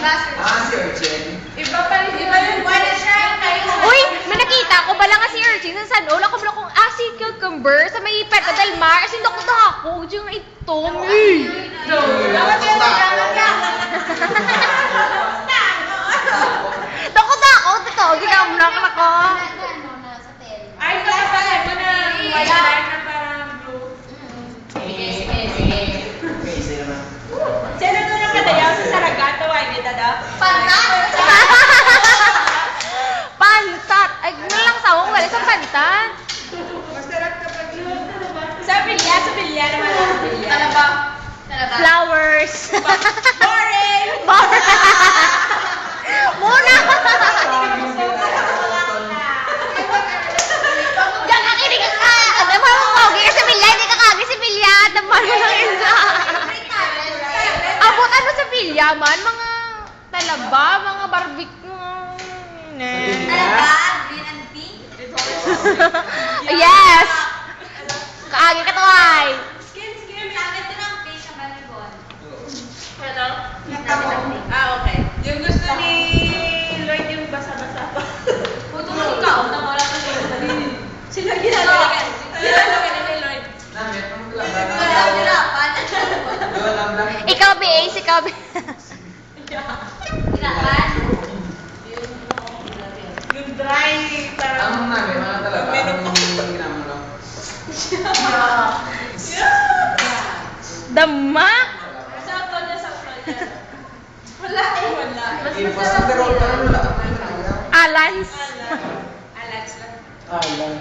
Si Urchin. Iba pa rin yun. Uy, may nakita ko bala nga si Urchin sa San Ola. Kumula kong si cucumber sa may Peta del Mar. As in, ako. Diyan nga ito. Dapat yun, dapat ka. Ako. Totoo. Ginamulak ako. Ay, kapatahan mo na. Wala na parang blue. Sino doon ang kadayaw sa Saragato? Ay, dito daw? Pansat. Ay, walang sawang wala sa pantat. Masarap kapag yun. Sa bilya naman ang bilya. Flowers. Boring! Muna! Diyan ka kinig ka! Ano mo kagi ka sa bilya? Hindi ka kagi sa bilya. Naman mo lang isa. Abot ano sa bilya man? Mga talaba, mga barbecue. Yes! Kaagi ka to ay. Okay. Yung gusto ni Lloyd yung basa-basa pa. Sino ginagawa? Ginagawa ni Lloyd. Ikaw, B.A. Ikaw, B.A. Yung dry, parang... Ang namin, mga talaga. Ang ginamon lang. Dama? Sakto niya. Wala. Basta pero wala. Alans. Alex lang. Alan.